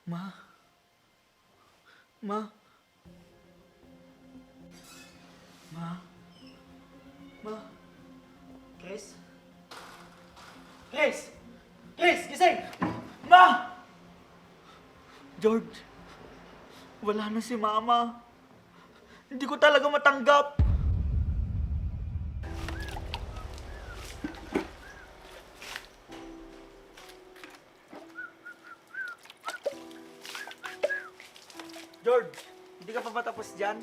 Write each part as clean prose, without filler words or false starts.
Ma? Ma? Ma? Ma? Chris? Chris! Chris, gising! Ma! George, wala na si Mama. Hindi ko talaga matanggap. George, hindi ka pa ba tapos dyan?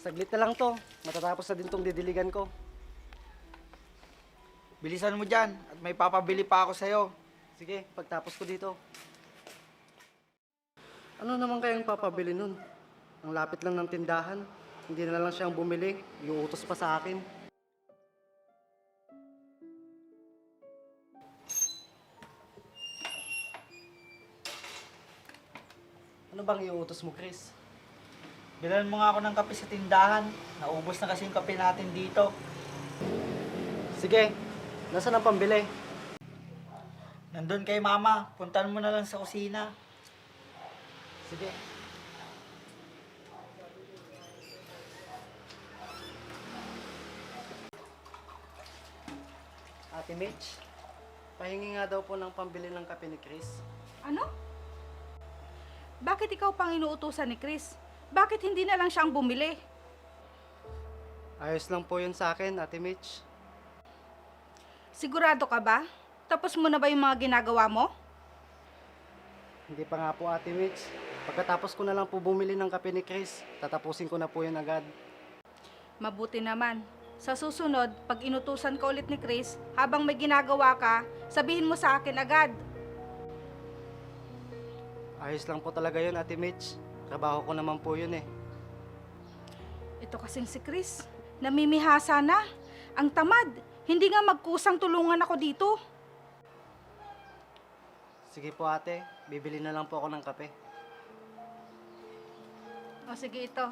Saglit na lang to. Matatapos na din tong didiligan ko. Bilisan mo dyan at may papabili pa ako sa'yo. Sige, pagtapos ko dito. Ano naman kayang papabili nun? Ang lapit lang ng tindahan. Hindi na lang siyang bumili. Iuutos pa sa akin. Ano bang iuutos mo, Chris? Bilan mo nga ako ng kape sa tindahan. Naubos na kasi yung kape natin dito. Sige, nasaan ang pambili? Nandun kay Mama. Puntahan mo na lang sa kusina. Sige. Ate Mitch, pahingi nga daw po ng pambili ng kape ni Chris. Ano? Bakit ikaw pang inuutusan ni Chris? Bakit hindi na lang siyang bumili? Ayos lang po yun sa akin, Ate Mitch. Sigurado ka ba? Tapos mo na ba yung mga ginagawa mo? Hindi pa nga po, Ate Mitch. Pagkatapos ko na lang po bumili ng kape ni Chris, tatapusin ko na po yun agad. Mabuti naman. Sa susunod, pag inutusan ka ulit ni Chris, habang may ginagawa ka, sabihin mo sa akin agad. Ayos lang po talaga yun, Ate Mitch. Trabaho ko naman po yun eh. Ito kasing si Chris, namimihasa na. Ang tamad, hindi nga magkusang tulungan ako dito. Sige po, ate. Bibili na lang po ako ng kape. O sige ito,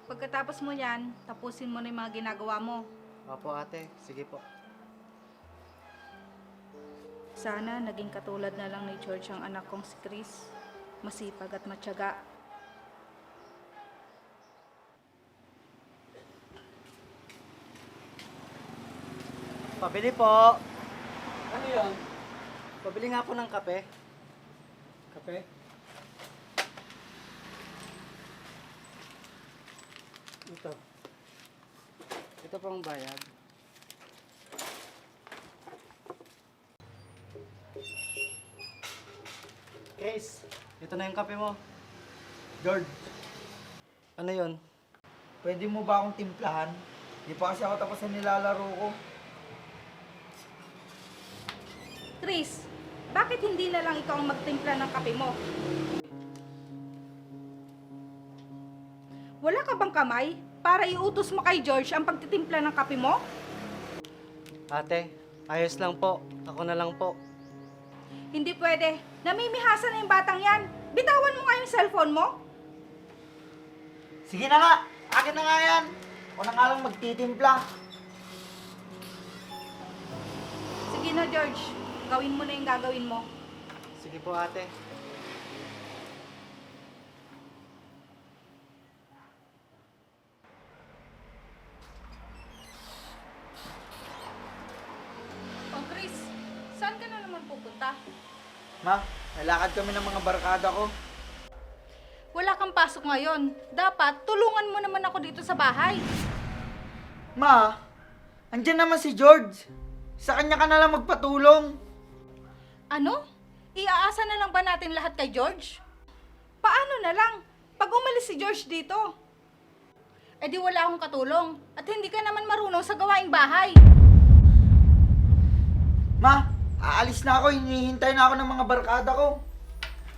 pagkatapos mo yan, tapusin mo na yung mga ginagawa mo. Opo, ate. Sige po. Sana naging katulad na lang ni George ang anak kong si Chris. Masipag at matyaga. Pabili po. Ano yan? Pabili nga po ng kape. Kape? Ito. Ito pang bayad. Chris, ito na yung kape mo. George, Ano yon? pwede mo ba akong timplahan? Di pa kasi ako tapos sa nilalaro ko. Chris, bakit hindi na lang ikaw ang magtimpla ng kape mo? Wala ka bang kamay para iutos mo kay George ang pagtitimpla ng kape mo? Ate, ayos lang po. Ako na lang po. Hindi pwede. Namimihasa na yung batang yan. Bitawan mo nga yung cellphone mo. Sige na nga! Akin na nga yan! Ako na nga lang magtitimpla. Sige na, George. Gawin mo na yung gagawin mo. Sige po, ate. Oh, Chris, saan ka na naman pupunta? Ma, nalakad kami ng mga barkada ko. Wala kang pasok ngayon. Dapat, tulungan mo naman ako dito sa bahay. Ma, andyan naman si George. Sa kanya ka na lang magpatulong. Ano? Iaasa na lang ba natin lahat kay George? Paano na lang? Pag umalis si George dito, di wala akong katulong at hindi ka naman marunong sa gawaing bahay. Ma, aalis na ako. Hinihintay na ako ng mga barkada ko.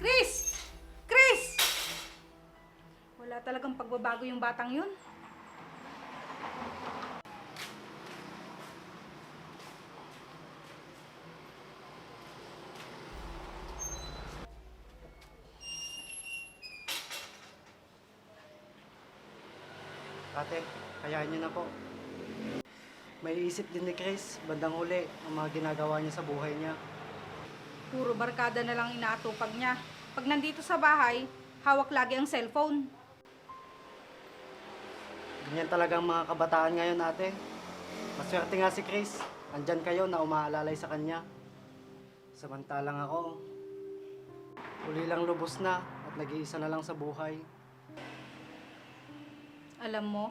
Chris! Chris! Wala talagang pagbabago yung batang yun. Ate, hayaan niyo na po. May isip din ni Chris, bandang huli, ang mga ginagawa niya sa buhay niya. Puro barkada na lang inaatupag niya. Pag nandito sa bahay, hawak lagi ang cellphone. Ganyan talaga ang mga kabataan ngayon, ate. Maswerte nga si Chris. Andyan kayo na umaalalay sa kanya. Samantalang ako, huli lang lubos na at nag-iisa na lang sa buhay. Alam mo,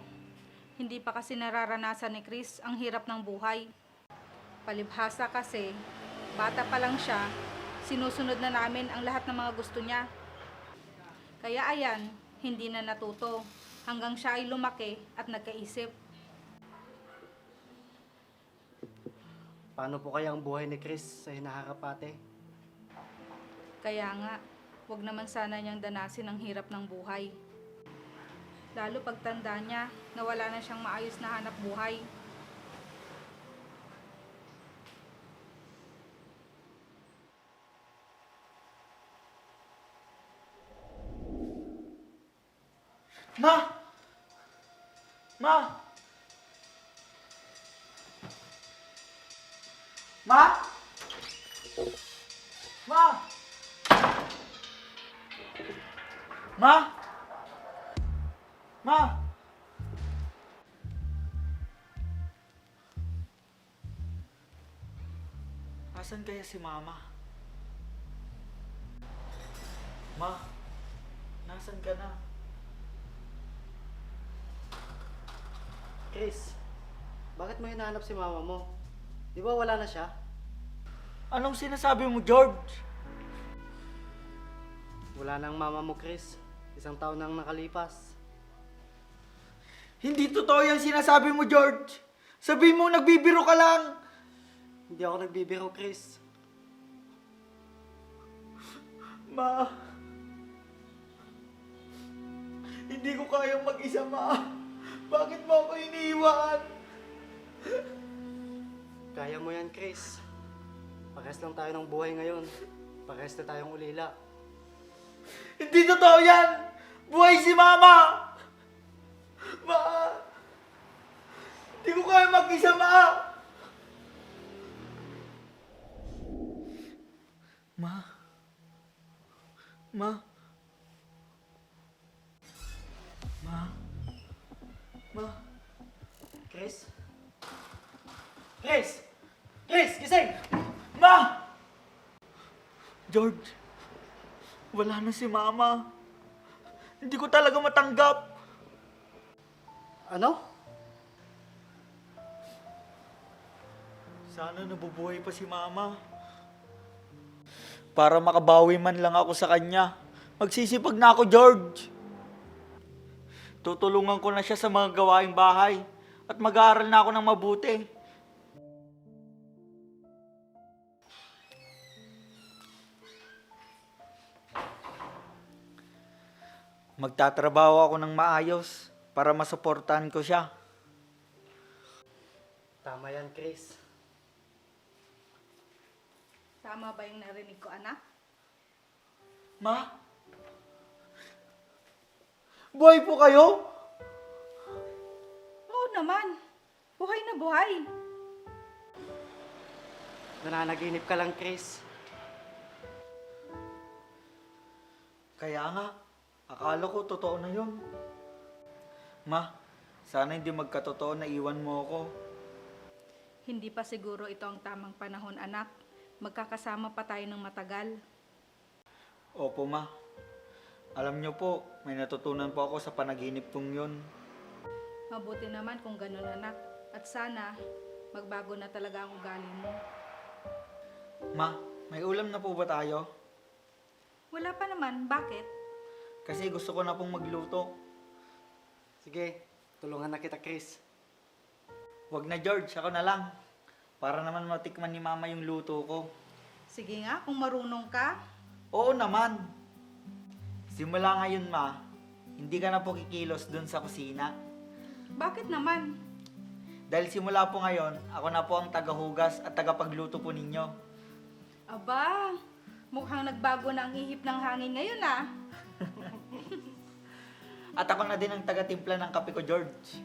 hindi pa kasi nararanasan ni Chris ang hirap ng buhay. Palibhasa kasi, bata pa lang siya, sinusunod na namin ang lahat ng mga gusto niya. Kaya ayan, hindi na natuto hanggang siya ay lumaki at nagkaisip. Paano po kaya ang buhay ni Chris sa hinaharap, ate? Kaya nga, wag naman sana niyang danasin ang hirap ng buhay. Lalo pagtanda niya na wala na siyang maayos na hanap buhay. Ma! Ma! Ma! Ma! Ma! Ma! Asan kaya si Mama? Ma, nasan ka na? Chris, bakit mo hinahanap si mama mo? Di ba wala na siya? Anong sinasabi mo, George? Wala na ang mama mo, Chris. 1 taon nang nakalipas. Hindi totoo yung sinasabi mo, George. Sabihin mo, nagbibiro ka lang. Hindi ako nagbibiro, Chris. Ma, hindi ko kayang mag-isa, Ma. Bakit mo ako iniiwan? Kaya mo yan, Chris. Parehas lang tayo ng buhay ngayon. Parehas na tayong ulila. Hindi totoo yan! Buhay si Mama! Ma! Hindi ko kaya mag-isa, Ma! Ma? Ma? Ma? Ma? Chris? Chris! Chris, gising! Ma! George, wala na si Mama. Hindi ko talaga matanggap. Ano? Sana nabubuhay pa si Mama. Para makabawi man lang ako sa kanya. Magsisipag na ako, George. Tutulungan ko na siya sa mga gawaing bahay. At mag-aaral na ako ng mabuti. Magtatrabaho ako ng maayos para masuportahan ko siya. Tama yan, Chris. Tama ba yung narinig ko, anak? Ma? Buhay po kayo? Oo naman. Buhay na buhay. Nananaginip ka lang, Chris. Kaya nga, akala ko totoo na yun. Ma, sana hindi magkatotoo na iwan mo ako. Hindi pa siguro ito ang tamang panahon, anak. Magkakasama pa tayo ng matagal. Opo, Ma. Alam niyo po, may natutunan po ako sa panaginip kong yun. Mabuti naman kung ganun, anak. At sana, magbago na talaga ang ugali mo. Ma, may ulam na po ba tayo? Wala pa naman. Bakit? Kasi gusto ko na pong magluto. Sige, tulungan na kita, Chris. Wag na, George. Ako na lang. Para naman matikman ni Mama yung luto ko. Sige nga, kung marunong ka. Oo naman. Simula ngayon, Ma, hindi ka na po kikilos dun sa kusina. Bakit naman? Dahil simula po ngayon, ako na po ang tagahugas at tagapagluto po ninyo. Aba, mukhang nagbago na ang ihip ng hangin ngayon, ah. At ako na din ang taga-timpla ng kape ko, George.